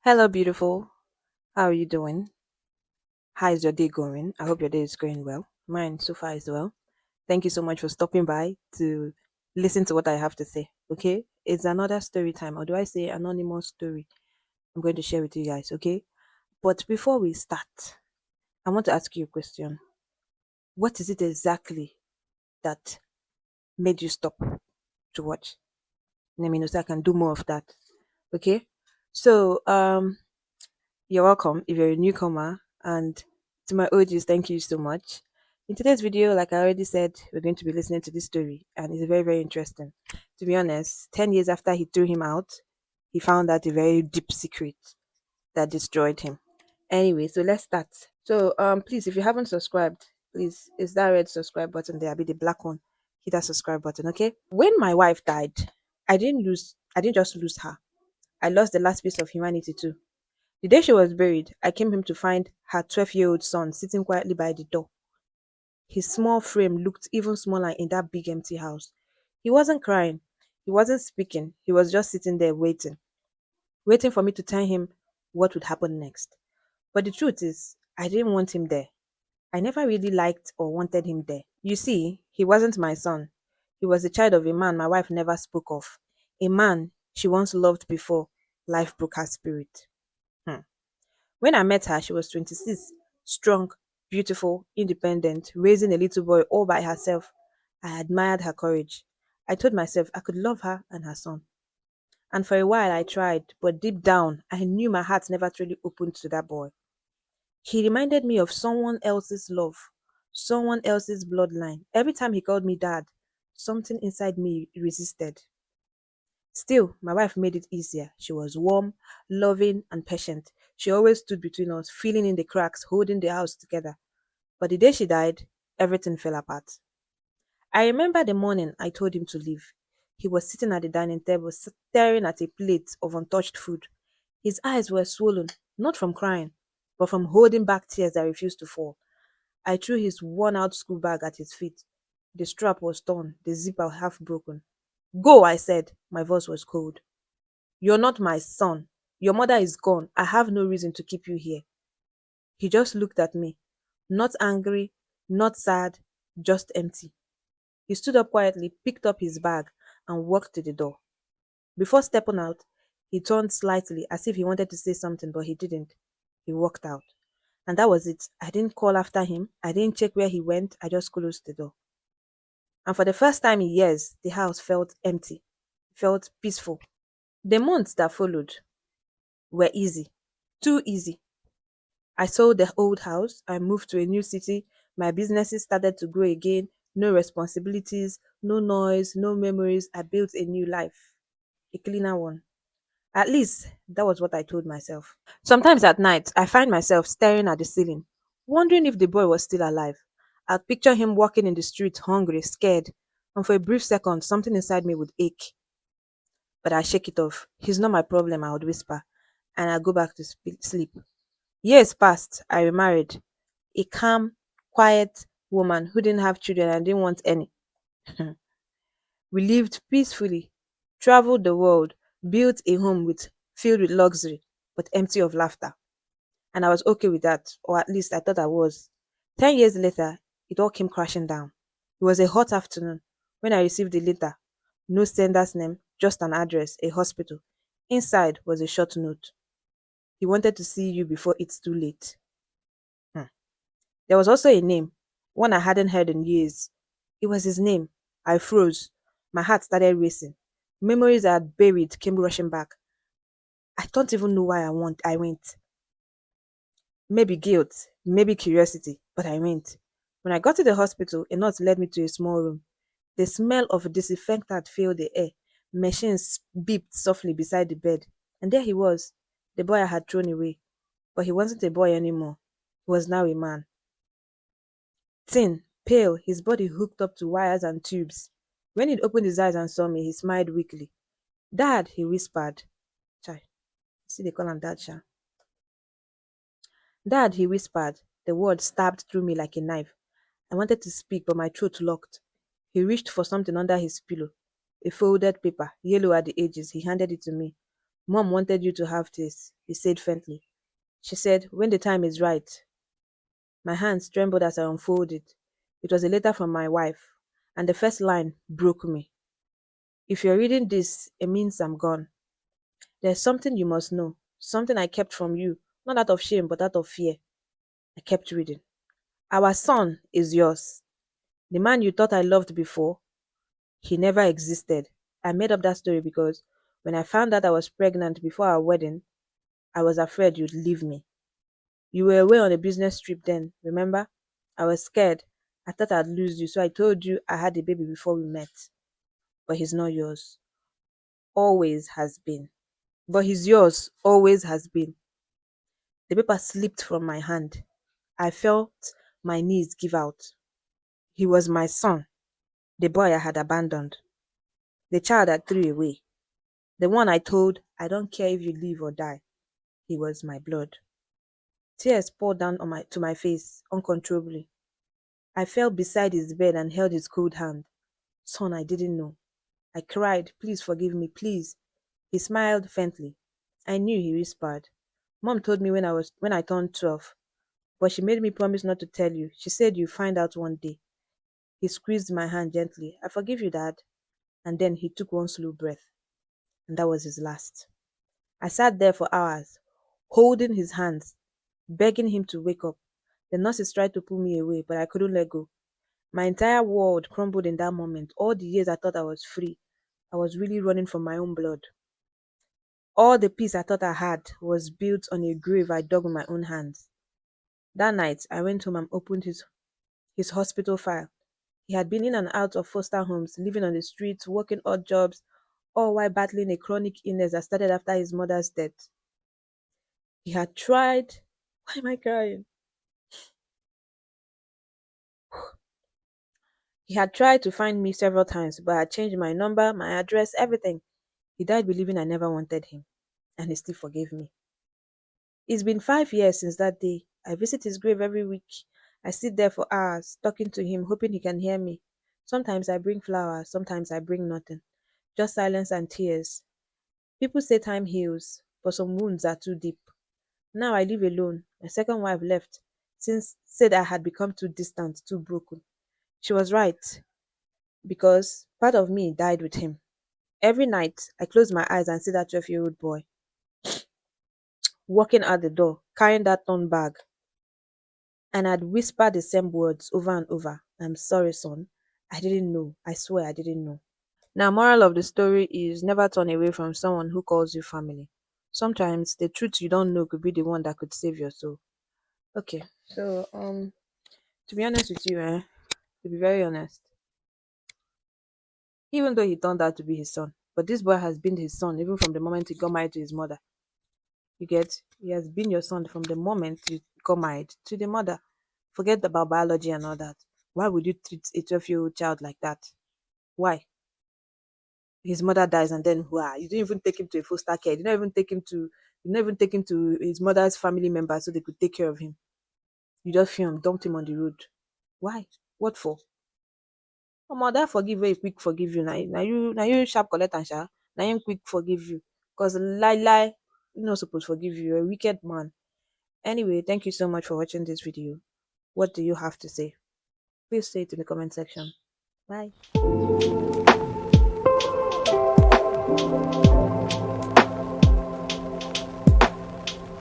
Hello, beautiful. How are you doing? How is your day going? I hope your day is going well. Mine so far is well. Thank you so much for stopping by to listen to what I have to say. Okay? It's another story time, or do I say anonymous story? I'm going to share with you guys, okay? But before we start, I want to ask you a question. What is it exactly that made you stop to watch? Let me know so I can do more of that. Okay? So, you're welcome if you're a newcomer, and to my OGs, thank you so much. In today's video, like I already said, we're going to be listening to this story, and it's very, very interesting. To be honest, 10 years after he threw him out, he found out a very deep secret that destroyed him. Anyway, so let's start. So, please, if you haven't subscribed, please, is that red subscribe button there? Be the black one. Hit that subscribe button, okay? When my wife died, I didn't just lose her. I lost the last piece of humanity too. The day she was buried, I came home to find her 12-year-old son sitting quietly by the door. His small frame looked even smaller in that big empty house. He wasn't crying. He wasn't speaking. He was just sitting there waiting for me to tell him what would happen next. But the truth is, I didn't want him there. I never really liked or wanted him there. You see, he wasn't my son. He was the child of a man my wife never spoke of. A man she once loved before life broke her spirit. Hmm. When I met her, she was 26, strong, beautiful, independent, raising a little boy all by herself. I admired her courage. I told myself I could love her and her son. And for a while I tried, but deep down, I knew my heart never truly opened to that boy. He reminded me of someone else's love, someone else's bloodline. Every time he called me dad, something inside me resisted. Still, my wife made it easier. She was warm, loving, and patient. She always stood between us, filling in the cracks, holding the house together. But the day she died, everything fell apart. I remember the morning I told him to leave. He was sitting at the dining table, staring at a plate of untouched food. His eyes were swollen, not from crying, but from holding back tears that refused to fall. I threw his worn out school bag at his feet. The strap was torn, the zipper half broken. Go, I said. My voice was cold. You're not my son. Your mother is gone. I have no reason to keep you here. He just looked at me. Not angry, not sad, just empty. He stood up quietly, picked up his bag, and walked to the door. Before stepping out, he turned slightly as if he wanted to say something, but he didn't. He walked out. And that was it. I didn't call after him. I didn't check where he went. I just closed the door. And for the first time in years, the house felt empty, felt peaceful. The months that followed were easy, too easy. I sold the old house, I moved to a new city, my businesses started to grow again, no responsibilities, no noise, no memories. I built a new life, a cleaner one. At least that was what I told myself. Sometimes at night, I find myself staring at the ceiling, wondering if the boy was still alive. I'd picture him walking in the street, hungry, scared, and for a brief second, something inside me would ache. But I shake it off. He's not my problem, I would whisper, and I go back to sleep. Years passed. I remarried. A calm, quiet woman who didn't have children and didn't want any. We lived peacefully, traveled the world, built a home filled with luxury, but empty of laughter. And I was okay with that, or at least I thought I was. 10 years later, it all came crashing down. It was a hot afternoon when I received the letter. No sender's name, just an address, a hospital. Inside was a short note. He wanted to see you before it's too late. Hmm. There was also a name, one I hadn't heard in years. It was his name. I froze. My heart started racing. Memories I had buried came rushing back. I don't even know why I went. Maybe guilt, maybe curiosity, but I went. When I got to the hospital, a nurse led me to a small room. The smell of disinfectant filled the air. Machines beeped softly beside the bed. And there he was, the boy I had thrown away. But he wasn't a boy anymore. He was now a man. Thin, pale, his body hooked up to wires and tubes. When he'd opened his eyes and saw me, he smiled weakly. Dad, he whispered. Chai, see they call him Dad, Sha. Dad, he whispered. The word stabbed through me like a knife. I wanted to speak, but my throat locked. He reached for something under his pillow. A folded paper, yellow at the edges. He handed it to me. Mom wanted you to have this, he said faintly. She said, when the time is right. My hands trembled as I unfolded. It was a letter from my wife, and the first line broke me. If you're reading this, it means I'm gone. There's something you must know, something I kept from you, not out of shame, but out of fear. I kept reading. Our son is yours. The man you thought I loved before, he never existed. I made up that story because when I found out I was pregnant before our wedding, I was afraid you'd leave me. You were away on a business trip then, remember? I was scared. I thought I'd lose you, so I told you I had a baby before we met. But he's not yours. Always has been. But he's yours. Always has been. The paper slipped from my hand. I felt my knees give out. He was my son, the boy I had abandoned, the child I threw away, the one I told, I don't care if you live or die. He was my blood. Tears poured down to my face uncontrollably. I fell beside his bed and held his cold hand. Son, I didn't know. I cried, please forgive me, please. He smiled faintly. I knew, he whispered. Mom told me when I turned 12, but she made me promise not to tell you. She said you'd find out one day. He squeezed my hand gently. I forgive you, Dad. And then he took one slow breath, and that was his last. I sat there for hours, holding his hands, begging him to wake up. The nurses tried to pull me away, but I couldn't let go. My entire world crumbled in that moment. All the years I thought I was free, I was really running from my own blood. All the peace I thought I had was built on a grave I dug with my own hands. That night, I went home and opened his hospital file. He had been in and out of foster homes, living on the streets, working odd jobs, all while battling a chronic illness that started after his mother's death. He had tried. Why am I crying? He had tried to find me several times, but I had changed my number, my address, everything. He died believing I never wanted him, and he still forgave me. It's been 5 years since that day. I visit his grave every week. I sit there for hours, talking to him, hoping he can hear me. Sometimes I bring flowers, sometimes I bring nothing. Just silence and tears. People say time heals, but some wounds are too deep. Now I live alone. My second wife left, since said I had become too distant, too broken. She was right, because part of me died with him. Every night, I close my eyes and see that 12-year-old boy walking out the door, carrying that torn bag, and I'd whisper the same words over and over. I'm sorry, son. I didn't know. I swear I didn't know. Now, moral of the story is never turn away from someone who calls you family. Sometimes the truth you don't know could be the one that could save your soul. Okay, so to be honest with you, to be very honest, even though he turned out to be his son, but this boy has been his son even from the moment he got married to his mother. You get? He has been your son from the moment you got married to the mother. Forget about biology and all that. Why would you treat a 12-year-old child like that? Why? His mother dies and then why? You didn't even take him to a foster care. You didn't even take him to his mother's family members so they could take care of him. You just film, dumped him on the road. Why? What for? Omo, that forgive wey quick forgive you. Na you sharp collect am sha. Na him quick forgive you. Cause lie, you no suppose forgive you. You're a wicked man. Anyway, thank you so much for watching this video. What do you have to say? Please say it in the comment section. Bye.